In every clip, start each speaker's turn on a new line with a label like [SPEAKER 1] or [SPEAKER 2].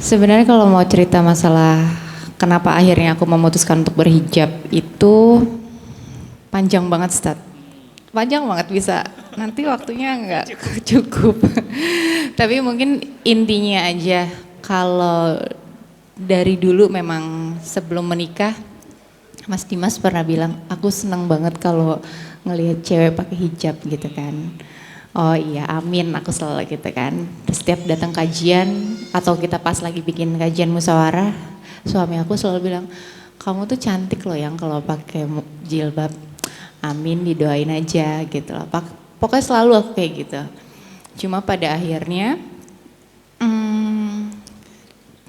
[SPEAKER 1] Sebenarnya kalau mau cerita masalah kenapa akhirnya aku memutuskan untuk berhijab itu panjang banget, Stat. Panjang banget, bisa nanti waktunya nggak cukup. Tapi mungkin intinya aja, kalau dari dulu memang sebelum menikah Mas Dimas pernah bilang, aku seneng banget kalau ngelihat cewek pakai hijab gitu kan. Oh iya, amin, aku selalu gitu kan. Terus setiap datang kajian atau kita pas lagi bikin kajian musyawarah, suami aku selalu bilang, kamu tuh cantik loh yang kalau pakai jilbab. Amin, didoain aja gitu loh. Pokoknya selalu aku kayak gitu. Cuma pada akhirnya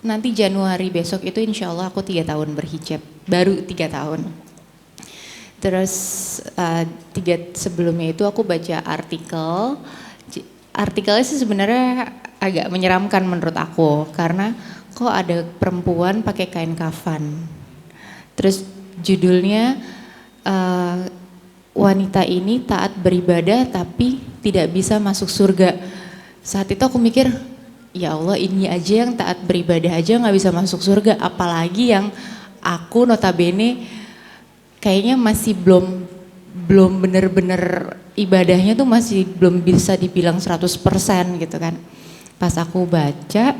[SPEAKER 1] nanti Januari besok itu insya Allah aku 3 tahun berhijab, baru 3 tahun. Terus sebelumnya itu aku baca artikelnya sih sebenarnya agak menyeramkan menurut aku, karena kok ada perempuan pakai kain kafan. Terus judulnya wanita ini taat beribadah tapi tidak bisa masuk surga. Saat itu aku mikir, ya Allah, ini aja yang taat beribadah aja nggak bisa masuk surga, apalagi yang aku notabene kayaknya masih belum bener-bener ibadahnya tuh masih belum bisa dibilang 100% gitu kan. Pas aku baca,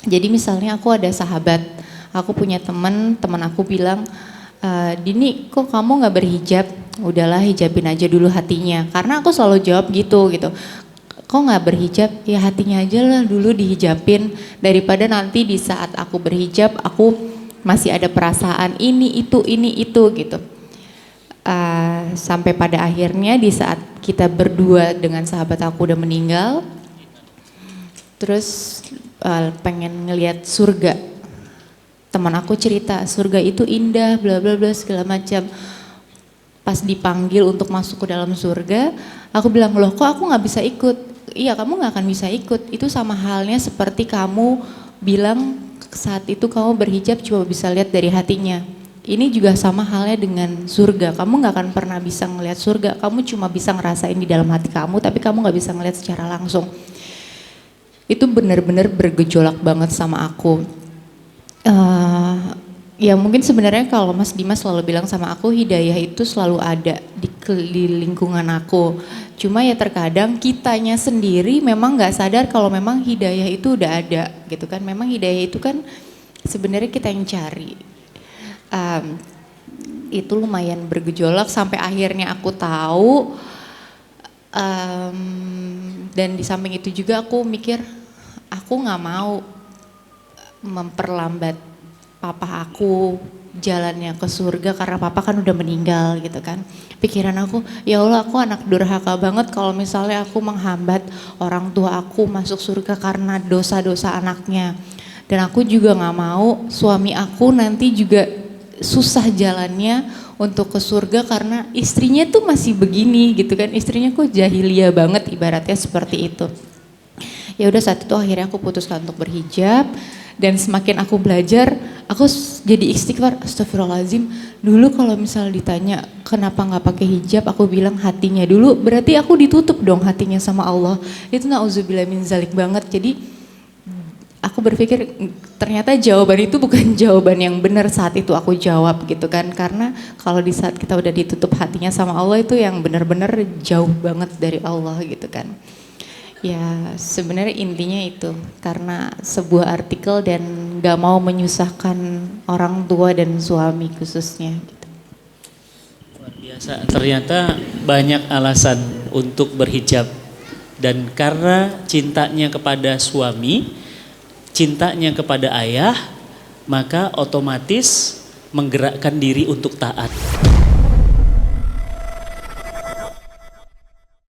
[SPEAKER 1] jadi misalnya aku ada sahabat, aku punya teman aku bilang, Dini kok kamu gak berhijab? Udahlah, hijabin aja dulu hatinya. Karena aku selalu jawab gitu. Kok gak berhijab? Ya hatinya aja lah dulu dihijabin, daripada nanti di saat aku berhijab aku masih ada perasaan ini itu gitu. Sampai pada akhirnya di saat kita berdua dengan sahabat aku udah meninggal, terus pengen ngelihat surga. Teman aku cerita surga itu indah bla bla bla segala macam. Pas dipanggil untuk masuk ke dalam surga, aku bilang, loh kok aku nggak bisa ikut? Iya, kamu nggak akan bisa ikut. Itu sama halnya seperti kamu bilang saat itu kamu berhijab cuma bisa lihat dari hatinya. Ini juga sama halnya dengan surga. Kamu nggak akan pernah bisa ngelihat surga. Kamu cuma bisa ngerasain di dalam hati kamu, tapi kamu nggak bisa ngelihat secara langsung. Itu benar-benar bergejolak banget sama aku. Ya mungkin sebenarnya kalau Mas Dimas selalu bilang sama aku, hidayah itu selalu ada di lingkungan aku. Cuma ya terkadang kitanya sendiri memang nggak sadar kalau memang hidayah itu udah ada gitu kan. Memang hidayah itu kan sebenarnya kita yang cari. Itu lumayan bergejolak sampai akhirnya aku tahu, dan di samping itu juga aku mikir, aku nggak mau memperlambat papa aku jalannya ke surga karena papa kan udah meninggal gitu kan. Pikiran aku, ya Allah, aku anak durhaka banget kalau misalnya aku menghambat orang tua aku masuk surga karena dosa-dosa anaknya. Dan aku juga nggak mau suami aku nanti juga susah jalannya untuk ke surga karena istrinya tuh masih begini gitu kan. Istrinya kok jahiliyah banget ibaratnya seperti itu. Ya udah, saat itu akhirnya aku putuskan untuk berhijab. Dan semakin aku belajar, aku jadi istighfar, astagfirullahaladzim. Dulu kalau misal ditanya kenapa nggak pakai hijab, aku bilang hatinya dulu. Berarti aku ditutup dong hatinya sama Allah. Itu na'udzubillah min zalik banget. Jadi aku berpikir ternyata jawaban itu bukan jawaban yang benar saat itu aku jawab gitu kan. Karena kalau di saat kita udah ditutup hatinya sama Allah, itu yang benar-benar jauh banget dari Allah gitu kan. Ya sebenarnya intinya itu karena sebuah artikel dan gak mau menyusahkan orang tua dan suami khususnya gitu.
[SPEAKER 2] Luar biasa, ternyata banyak alasan untuk berhijab. Dan karena cintanya kepada suami, cintanya kepada ayah, maka otomatis menggerakkan diri untuk taat.